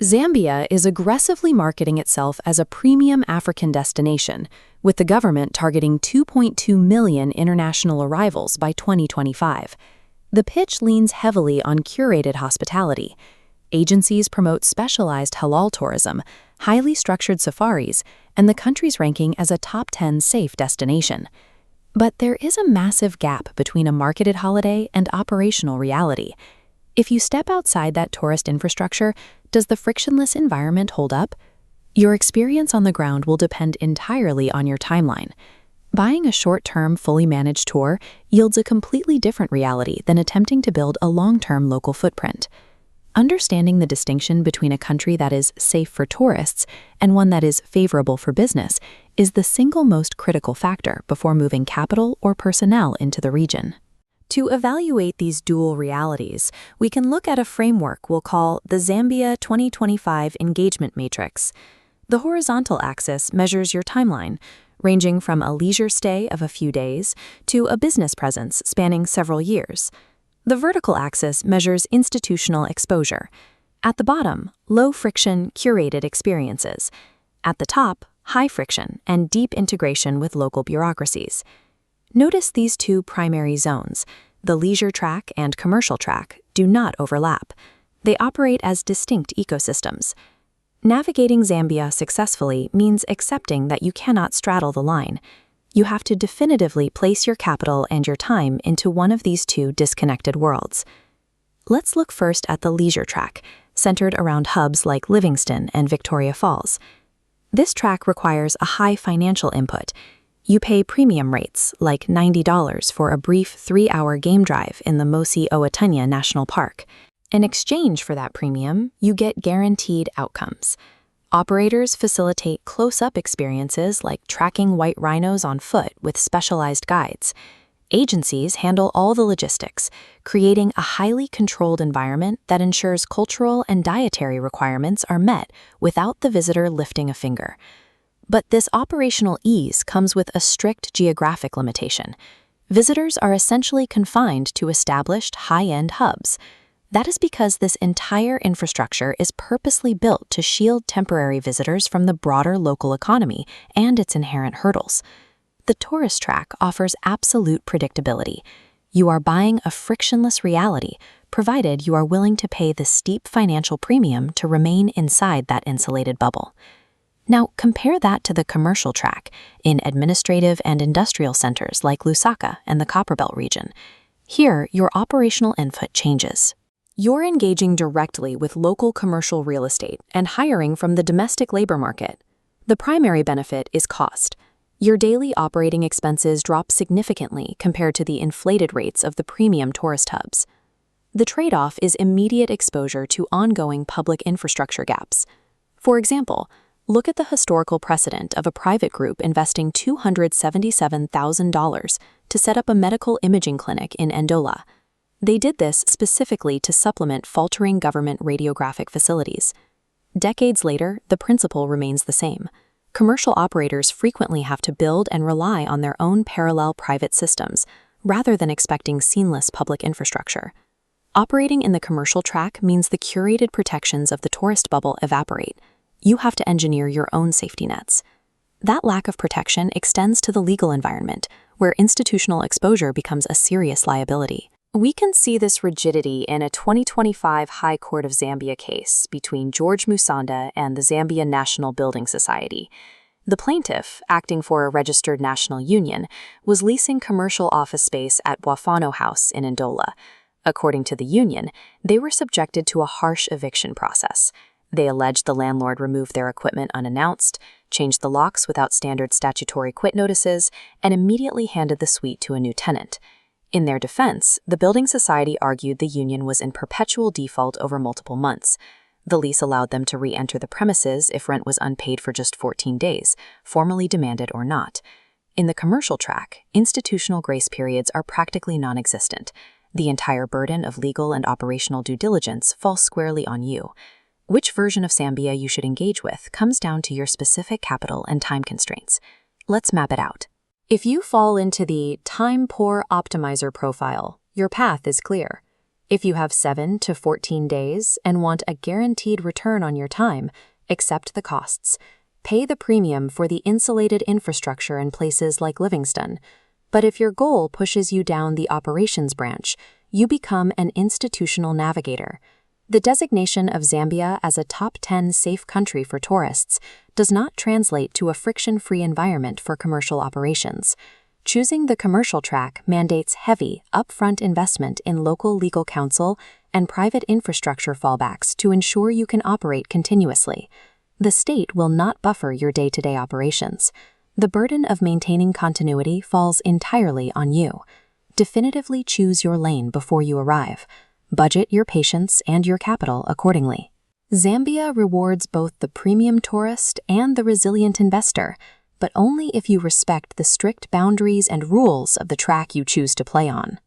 Zambia is aggressively marketing itself as a premium African destination, with the government targeting 2.2 million international arrivals by 2025. The pitch leans heavily on curated hospitality. Agencies promote specialized halal tourism, highly structured safaris, and the country's ranking as a top 10 safe destination. But there is a massive gap between a marketed holiday and operational reality. If you step outside that tourist infrastructure, does the frictionless environment hold up? Your experience on the ground will depend entirely on your timeline. Buying a short-term, fully managed tour yields a completely different reality than attempting to build a long-term local footprint. Understanding the distinction between a country that is safe for tourists and one that is favorable for business is the single most critical factor before moving capital or personnel into the region. To evaluate these dual realities, we can look at a framework we'll call the Zambia 2025 Engagement Matrix. The horizontal axis measures your timeline, ranging from a leisure stay of a few days to a business presence spanning several years. The vertical axis measures institutional exposure. At the bottom, low-friction, curated experiences. At the top, high-friction and deep integration with local bureaucracies. Notice these two primary zones, the leisure track and commercial track, do not overlap. They operate as distinct ecosystems. Navigating Zambia successfully means accepting that you cannot straddle the line. You have to definitively place your capital and your time into one of these two disconnected worlds. Let's look first at the leisure track, centered around hubs like Livingstone and Victoria Falls. This track requires a high financial input. You pay premium rates, like $90 for a brief 3-hour game drive in the Mosi Tunya National Park. In exchange for that premium, you get guaranteed outcomes. Operators facilitate close-up experiences like tracking white rhinos on foot with specialized guides. Agencies handle all the logistics, creating a highly controlled environment that ensures cultural and dietary requirements are met without the visitor lifting a finger. But this operational ease comes with a strict geographic limitation. Visitors are essentially confined to established high-end hubs. That is because this entire infrastructure is purposely built to shield temporary visitors from the broader local economy and its inherent hurdles. The tourist track offers absolute predictability. You are buying a frictionless reality, provided you are willing to pay the steep financial premium to remain inside that insulated bubble. Now, compare that to the commercial track in administrative and industrial centers like Lusaka and the Copperbelt region. Here, your operational input changes. You're engaging directly with local commercial real estate and hiring from the domestic labor market. The primary benefit is cost. Your daily operating expenses drop significantly compared to the inflated rates of the premium tourist hubs. The trade-off is immediate exposure to ongoing public infrastructure gaps. For example, look at the historical precedent of a private group investing $277,000 to set up a medical imaging clinic in Ndola. They did this specifically to supplement faltering government radiographic facilities. Decades later, the principle remains the same. Commercial operators frequently have to build and rely on their own parallel private systems, rather than expecting seamless public infrastructure. Operating in the commercial track means the curated protections of the tourist bubble evaporate. You have to engineer your own safety nets. That lack of protection extends to the legal environment, where institutional exposure becomes a serious liability. We can see this rigidity in a 2025 High Court of Zambia case between George Musonda and the Zambia National Building Society. The plaintiff, acting for a registered national union, was leasing commercial office space at Wafano House in Ndola. According to the union, they were subjected to a harsh eviction process. They alleged the landlord removed their equipment unannounced, changed the locks without standard statutory quit notices, and immediately handed the suite to a new tenant. In their defense, the building society argued the union was in perpetual default over multiple months. The lease allowed them to re-enter the premises if rent was unpaid for just 14 days, formally demanded or not. In the commercial track, institutional grace periods are practically non-existent. The entire burden of legal and operational due diligence falls squarely on you. Which version of Zambia you should engage with comes down to your specific capital and time constraints. Let's map it out. If you fall into the time-poor optimizer profile, your path is clear. If you have 7 to 14 days and want a guaranteed return on your time, accept the costs. Pay the premium for the insulated infrastructure in places like Livingstone. But if your goal pushes you down the operations branch, you become an institutional navigator. The designation of Zambia as a top 10 safe country for tourists does not translate to a friction-free environment for commercial operations. Choosing the commercial track mandates heavy, upfront investment in local legal counsel and private infrastructure fallbacks to ensure you can operate continuously. The state will not buffer your day-to-day operations. The burden of maintaining continuity falls entirely on you. Definitively choose your lane before you arrive. Budget your patience and your capital accordingly. Zambia rewards both the premium tourist and the resilient investor, but only if you respect the strict boundaries and rules of the track you choose to play on.